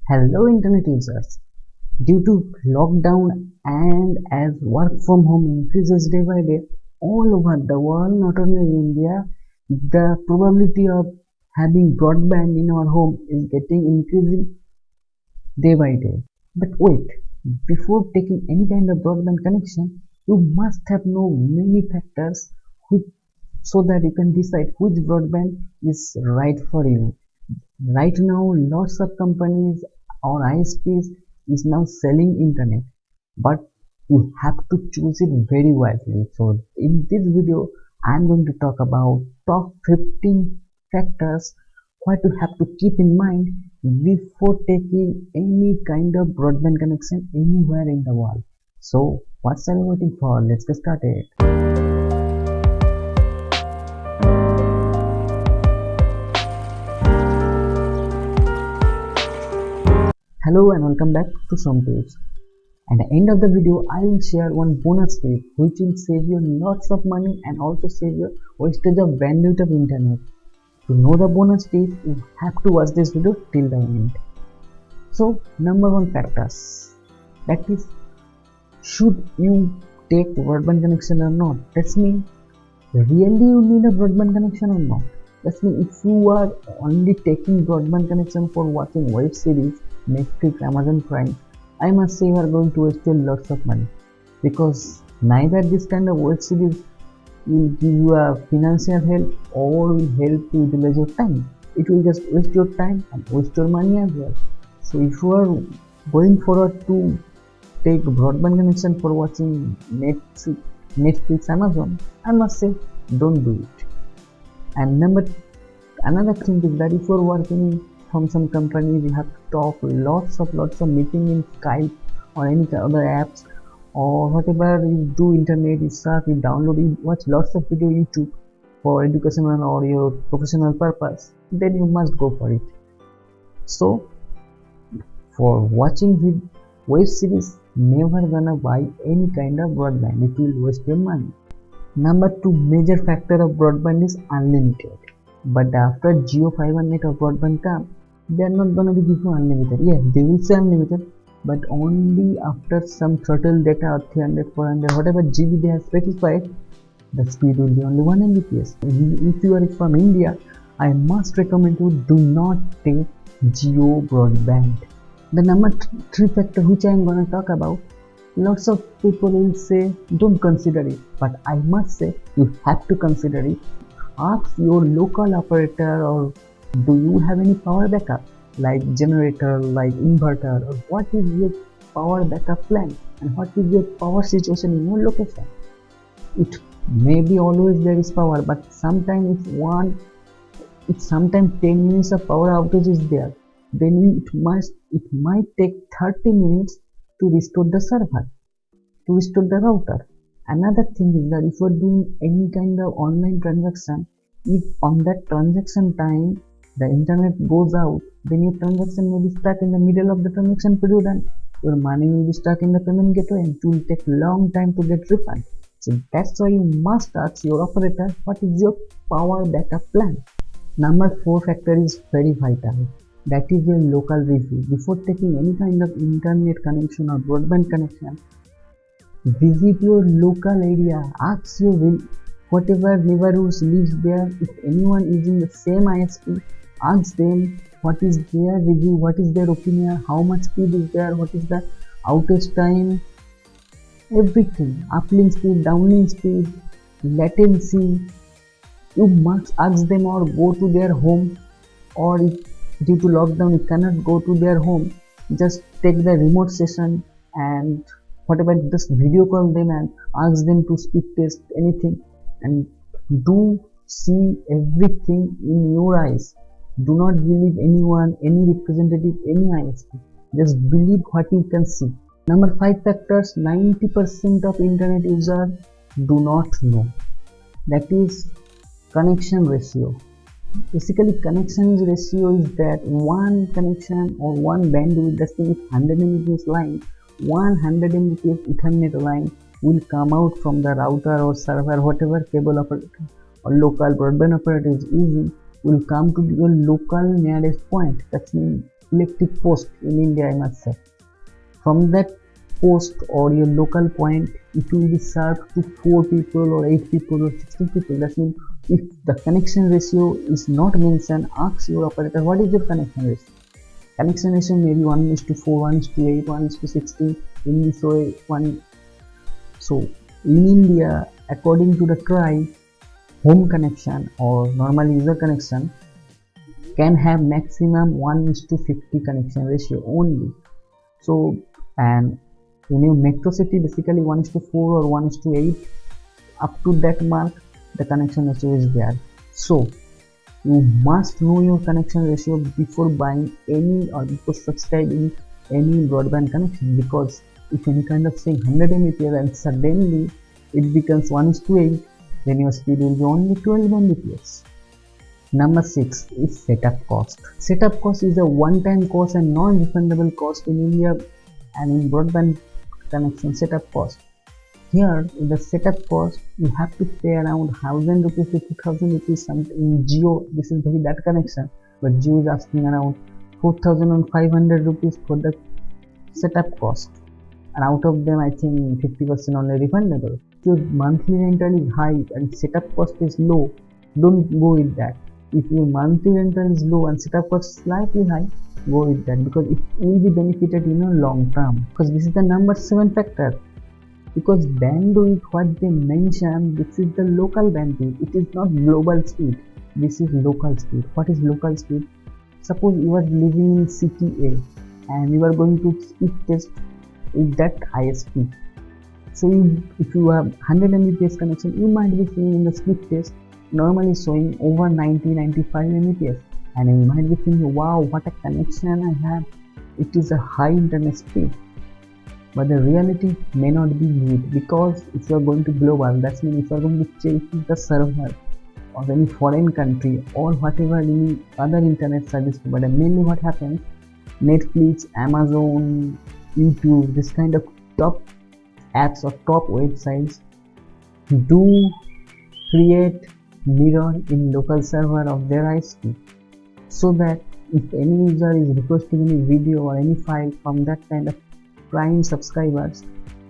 Hello internet users. Due to lockdown and as work from home increases day by day all over the world, not only in India, the probability of having broadband in our home is getting increasing day by day. But wait, before taking any kind of broadband connection, you must have known many factors which, so that you can decide which broadband is right for you. Right now, lots of companies or ISPs is now selling internet, but you have to choose it very wisely. So in this video, I'm going to talk about top 15 factors what you have to keep in mind before taking any kind of broadband connection anywhere in the world. So what's are you waiting for? Let's get started. Hello and welcome back to some tips. At the end of the video, I will share one bonus tip which will save you lots of money and also save you wastage of bandwidth of internet. To know the bonus tip, you have to watch this video till the end. So, number one factors, that is, should you take broadband connection or not? That's mean really you need a broadband connection or not? That's mean if you are only taking broadband connection for watching web series, Netflix, Amazon Prime, I must say you are going to waste your lots of money, because neither this kind of web series will give you a financial help or will help you utilize your time. It will just waste your time and waste your money as well. So if you are going forward to take broadband connection for watching Netflix, Amazon, I must say don't do it. And another thing is that if you are working from some companies, you have to talk lots of meeting in Skype or any other apps, or whatever you do internet, you surf, you download, you watch lots of video YouTube for educational or your professional purpose, then you must go for it. So for watching web series, never gonna buy any kind of broadband, it will waste your money. Number two major factor of broadband is unlimited. But after Jio fiber net or broadband come, they are not gonna be give you unlimited. Yes, they will say unlimited, but only after some throttle data or 300, 400, whatever GB they have specified, the speed will be only 1 Mbps. If you are from India, I must recommend you do not take Jio broadband. The number three factor which I am gonna talk about, lots of people will say don't consider it, but I must say you have to consider it. Ask your local operator, or do you have any power backup like generator, like inverter, or what is your power backup plan and what is your power situation in your location. It may be always there is power, but sometimes if sometimes 10 minutes of power outage is there, then it might take 30 minutes to restore the server, to restore the router. Another thing is that if you are doing any kind of online transaction, if on that transaction time the internet goes out, then your transaction may be stuck in the middle of the transaction period and your money will be stuck in the payment gateway and it will take long time to get refund. So that's why you must ask your operator what is your power backup plan. Number four factor is very vital. That is your local review. Before taking any kind of internet connection or broadband connection, visit your local area, ask your whatever neighborhoods lives there, if anyone is in the same ISP, ask them what is their review, what is their opinion, how much speed is there, what is the outage time, everything, uplink speed, downlink speed, latency. You must ask them or go to their home, or if due to lockdown you cannot go to their home, just take the remote session and whatever, just video call them and ask them to speed test anything, and do see everything in your eyes. Do not believe anyone, any representative, any ISP. Just believe what you can see. Number five factors 90% of internet users do not know. That is connection ratio. Basically, connection ratio is that one connection or one bandwidth, that's if 100 Mbps line, 100 Mbps Ethernet line will come out from the router or server, whatever cable operator or local broadband operator is using, will come to your local nearest point. That means electric post in India, I must say. From that post or your local point, it will be served to 4 people or 8 people or 16 people. That means if the connection ratio is not mentioned, ask your operator what is your connection ratio. Connection ratio may be 1 is to 4, 1 is to 8, 1 is to 16, in this way 1. So in India, according to the tribe, home connection or normal user connection can have maximum 1 is to 50 connection ratio only. So, and in a metro city, basically 1 is to 4 or 1 is to 8, up to that mark the connection ratio is there. So you must know your connection ratio before buying any or before subscribing any broadband connection, because if any kind of saying 100 Mbps and suddenly it becomes 1 is to 8, then your speed will be only 12 Mbps. Number 6 is setup cost. Setup cost is a one-time cost and non-refundable cost in India and in broadband connection setup cost. Here in the setup cost you have to pay around 1000 rupees to 2000 rupees something. In Jio, this is very that connection, but Jio is asking around 4500 rupees for the setup cost, and out of them I think 50% only refundable. If your monthly rental is high and setup cost is low, don't go with that. If your monthly rental is low and setup cost slightly high, go with that, because it will be benefited in a long term. Because this is the number 7 factor. Because bandwidth, what they mention, this is the local bandwidth. It is not global speed. This is local speed. What is local speed? Suppose you are living in city A and you are going to speed test with that ISP. So if you have 100 Mbps connection, you might be seeing in the speed test normally showing over 90-95 Mbps, and you might be thinking, wow, what a connection I have, it is a high internet speed. But the reality may not be good, because if you are going to global, that means if you are going to check the server of any foreign country or whatever any other internet service provider, mainly what happens, Netflix, Amazon, YouTube, this kind of top apps or top websites do create mirror in local server of their ISP, so that if any user is requesting any video or any file from that kind of prime subscribers,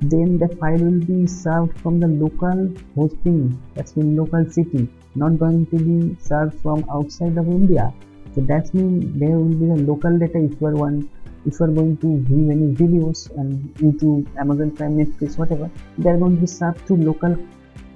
then the file will be served from the local hosting, that's in local city, not going to be served from outside of India. So that means there will be the local data. If you are going to view any videos on YouTube, Amazon Prime, Netflix, whatever, they are going to be served to local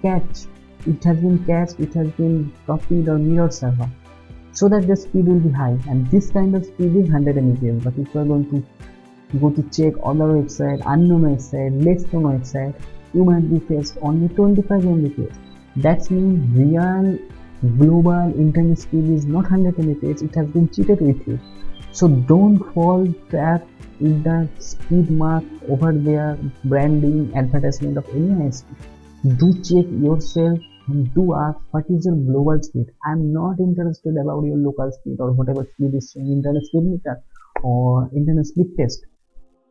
cache. It has been cached, it has been copied or mirror server, so that the speed will be high, and this kind of speed is 100 Mbps. But if you are going to go to check other website, unknown website, less known website, you might be faced only 25 Mbps. That means real global internet speed is not 100 Mbps, it has been cheated with you. So don't fall trap in the speed mark over there, branding, advertisement of any ISP. Do check yourself and do ask what is your global speed. I am not interested about your local speed or whatever speed is in internet speed meter or internet speed test.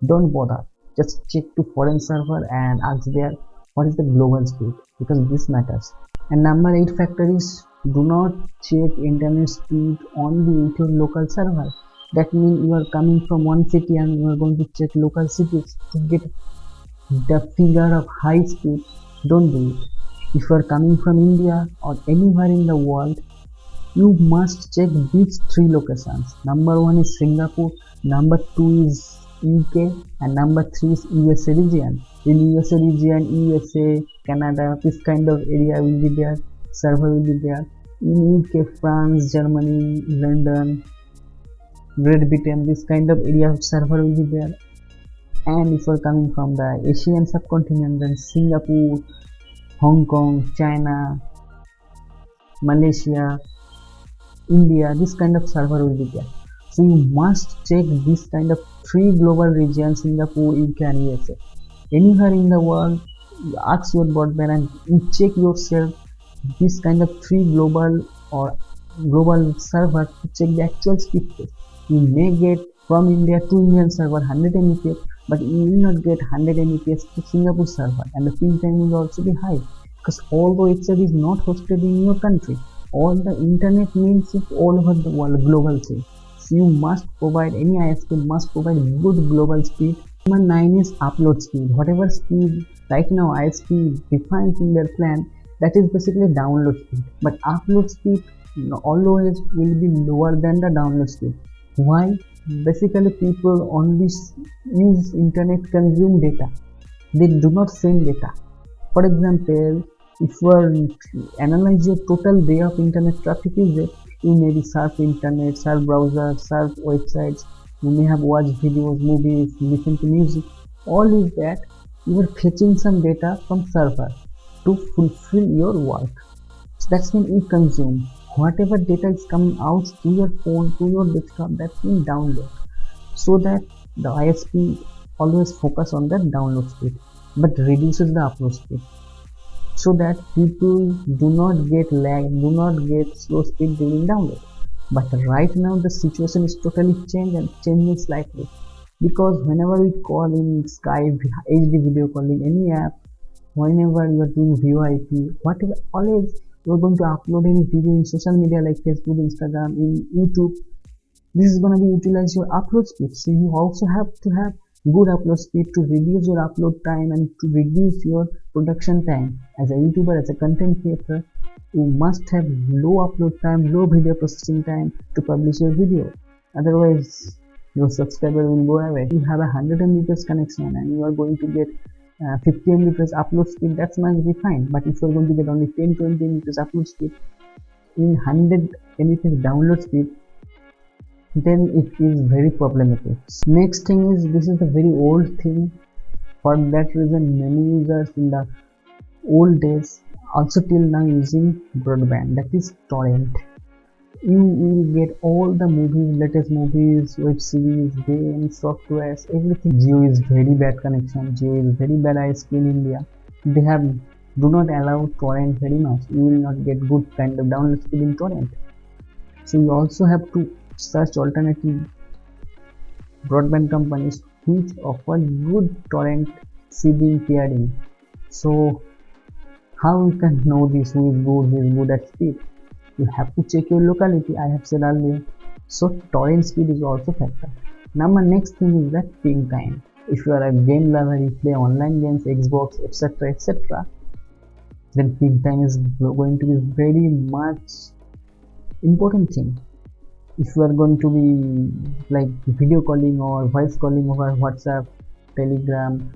Don't bother, just check to foreign server and ask there what is the global speed, because this matters. And number 8 factor is, do not check internet speed only with your local server. That means you are coming from one city and you are going to check local cities to get the figure of high speed. Don't do it. If you are coming from India or anywhere in the world, you must check these 3 locations. Number 1 is Singapore, number 2 is UK, and number 3 is USA region. In USA region, USA, Canada, this kind of area will be there, server will be there. In UK, France, Germany, London, Great Britain, this kind of area of server will be there. And if you are coming from the Asian subcontinent, then Singapore, Hong Kong, China, Malaysia, India, this kind of server will be there. So you must check this kind of 3 global regions, Singapore, UK and USA. Anywhere in the world, you ask your broadband and you check yourself this kind of 3 global or global server to check the actual speed test. You may get from India to Indian server 100 Mbps, but you will not get 100 Mbps to Singapore server, and the ping time will also be high, because all the website is not hosted in your country. All the internet means it's all over the world, global thing. you must provide, any ISP must provide good global speed. Number 9 is upload speed. Whatever speed right now ISP defines in their plan, that is basically download speed, but upload speed always will be lower than the download speed. Why? Basically people only use internet, consume data, they do not send data. For example, if you are analyze your total day of internet traffic usage, you may be surf internet, surf browser, surf websites, you may have watched videos, movies, listen to music. All is that you are fetching some data from server to fulfill your work. So that's when you consume. Whatever data is coming out to your phone, to your desktop, that's been download. So that the ISP always focus on the download speed, but reduces the upload speed, so that people do not get lag, do not get slow speed during download. But right now the situation is totally changed and changing slightly, because whenever we call in Skype, HD video calling, any app, whenever you are doing VoIP, whatever, always you are going to upload any video in social media like Facebook, Instagram, in YouTube. This is going to be utilize your upload speed, so you also have to have good upload speed to reduce your upload time and to reduce your production time. As a YouTuber, as a content creator, you must have low upload time, low video processing time to publish your video, otherwise your subscriber will go away. You have a 100 Mbps connection and you are going to get 50 Mbps upload speed, that's might be fine. But if you are going to get only 10-20 Mbps upload speed in 100 Mbps download speed, then it is very problematic. Next thing is, this is a very old thing. For that reason many users in the old days also till now using broadband, that is torrent. You will get all the movies, latest movies, web series, games, softwares, everything. Jio is very bad connection, Jio is very bad ISP in India. They have do not allow torrent very much. You will not get good kind of download speed in torrent. So you also have to search alternative broadband companies which offer good torrent seeding peering. So how you can know this, who is good at speed? You have to check your locality, I have said earlier. So torrent speed is also factor. Number next thing is that ping time. If you are a game lover, you play online games, Xbox, etc., then ping time is going to be very much important thing. If you are going to be like video calling or voice calling over WhatsApp, Telegram,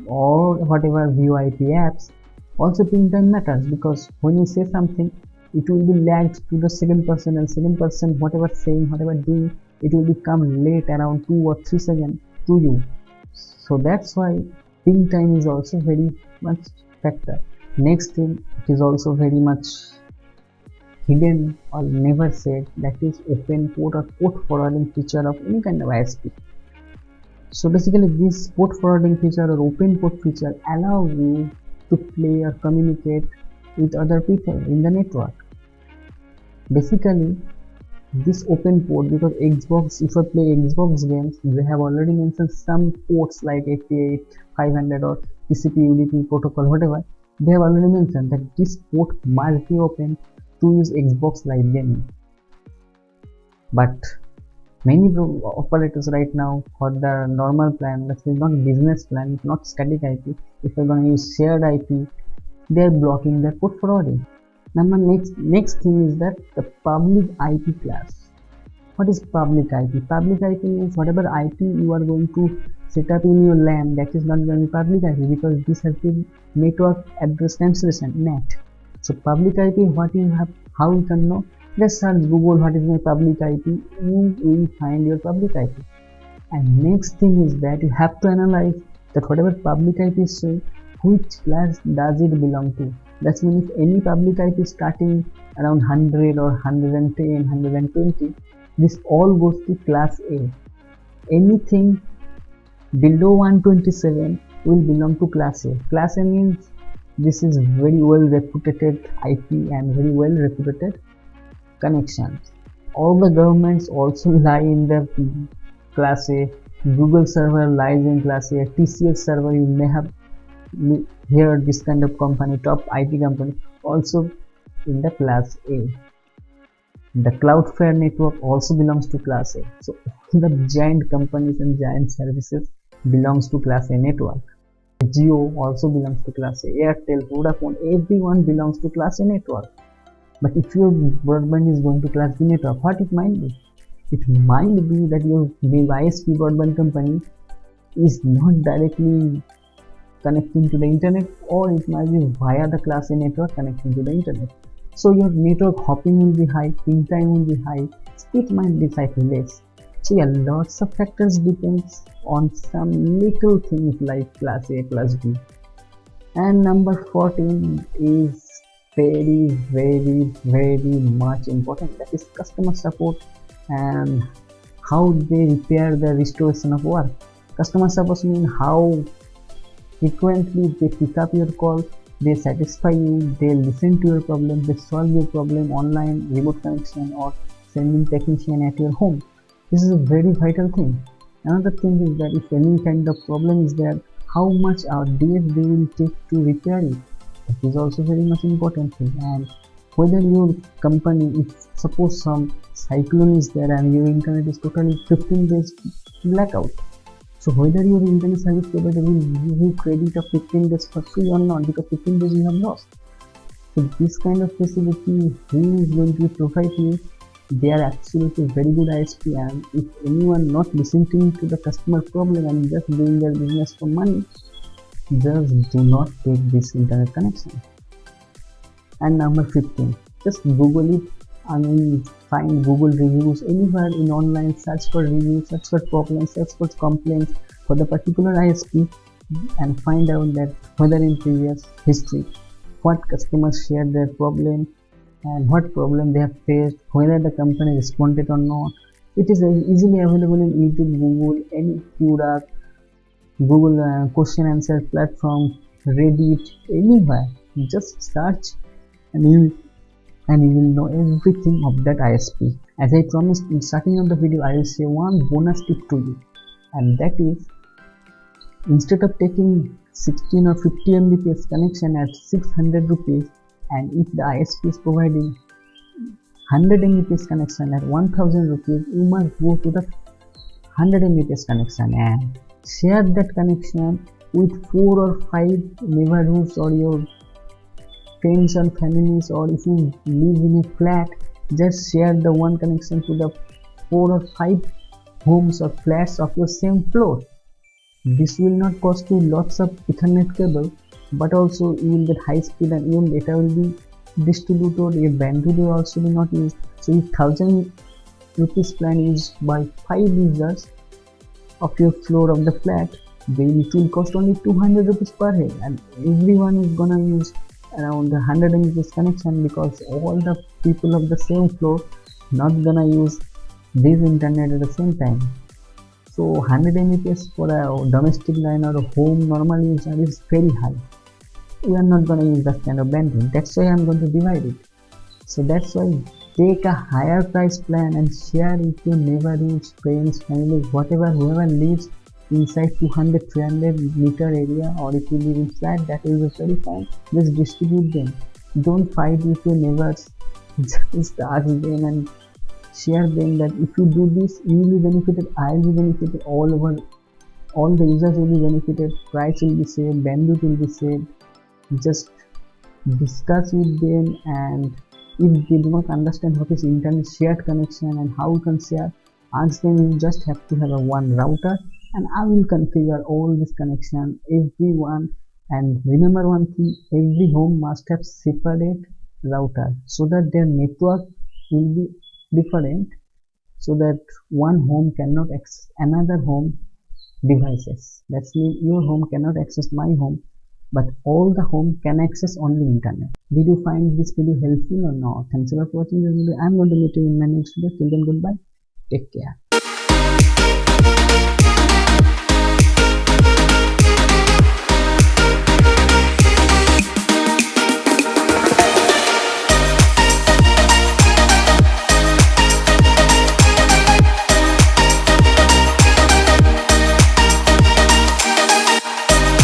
or whatever VoIP apps, also ping time matters, because when you say something, it will be lagged to the second person, and second person whatever saying, whatever doing, it will become late around 2 or 3 seconds to you. So that's why ping time is also very much factor. Next thing, it is also very much hidden or never said, that is open port or port forwarding feature of any kind of ISP. So basically this port forwarding feature or open port feature allows you to play or communicate with other people in the network. Basically this open port, because Xbox, if I play Xbox games, they have already mentioned some ports like 88, 500 or TCP UDP protocol, whatever, they have already mentioned that this port must be open to use Xbox Live Gaming. But many operators right now, for the normal plan, that is not business plan, not static IP, if you're going to use shared IP, they are blocking their port forwarding. Number next thing is that the public IP class. What is public IP? Public IP means whatever IP you are going to set up in your LAN, that is not going to be public IP, because this has been network address translation, NAT. So public IP, what you have, how you can know? Just search Google, what is my public IP, you will find your public IP. And next thing is that you have to analyze that whatever public IP is showing, which class does it belong to. That means if any public IP is starting around 100 or 110, 120, this all goes to class A. Anything below 127 will belong to class A. Class A means this is very well reputed IP and very well reputed connections. All the governments also lie in the class A. Google server lies in class A. TCS server, you may have heard this kind of company, top IT company, also in the class A. The Cloudflare network also belongs to class A. So the giant companies and giant services belongs to class A network. Jio also belongs to class A. Airtel, Vodafone, everyone belongs to class A network. But if your broadband is going to class B network, what it might be? It might be that your ISP broadband company is not directly connecting to the internet, or it might be via the class A network connecting to the internet. So your network hopping will be high, ping time will be high, speed might be slightly less. So yeah, lots of factors depends on some little things like class A, class B. And number 14 is very much important, that is customer support and how they repair the restoration of work. Customer support means how frequently they pick up your call, they satisfy you, they listen to your problem, they solve your problem online, remote connection, or sending technician at your home. This is a very vital thing. Another thing is that if any kind of problem is there, how much days they will take to repair it. That is also very much important thing. And whether your company, if suppose some cyclone is there and your internet is totally 15 days blackout, so whether your internet service provider will give you credit of 15 days for free or not, because 15 days you have lost. So this kind of facility, who is going to provide you? They are absolutely very good ISP, and if anyone not listening to the customer problem and just doing their business for money, just do not take this internet connection. And number 15, just Google it. I mean, find Google reviews anywhere in online, search for reviews, search for problems, search for complaints for the particular ISP, and find out that whether in previous history what customers shared their problem and what problem they have faced, whether the company responded or not. It is easily available in YouTube, Google, any Quora, Google question answer platform, Reddit, anywhere. Just search and you will know everything of that ISP. As I promised in starting of the video, I will say one bonus tip to you, and that is, instead of taking 16 or 50 Mbps connection at 600 rupees, and if the ISP is providing 100 Mbps connection at 1000 rupees, you must go to the 100 Mbps connection and share that connection with 4 or 5 neighborhoods or your friends and families, or if you live in a flat, just share the one connection to the 4 or 5 homes or flats of your same floor. This will not cost you lots of Ethernet cable, but also you will get high speed and even data will be distributed, your bandwidth will also be not used. So if 1000 rupees plan is by 5 users of your floor of the flat, then it will cost only 200 rupees per head, and everyone is gonna use around 100 Mbps connection, because all the people of the same floor not gonna use this internet at the same time. So 100 Mbps for a domestic line or a home normal user is very high. We are not gonna use that kind of bandwidth. That's why I'm going to divide it. So that's why take a higher price plan and share with your neighborhoods, friends, families, whatever, whoever lives inside 200-300 meter area, or if you live in flat, that will be very fine. Just distribute them. Don't fight with your neighbors. Just ask them and share them that if you do this, you will be benefited, I will be benefited, all the users will be benefited, price will be saved, bandwidth will be saved. Just discuss with them, and if they do not understand what is internet shared connection and how you can share, ask them. You just have to have a one router, and I will configure all this connection, everyone. And remember one thing, every home must have separate router so that their network will be different, so that one home cannot access another home devices. That means your home cannot access my home, but all the home can access only internet. Did you find this video helpful or not? Thanks a lot for watching this video. I'm going to meet you in my next video. Till then, goodbye. Take care.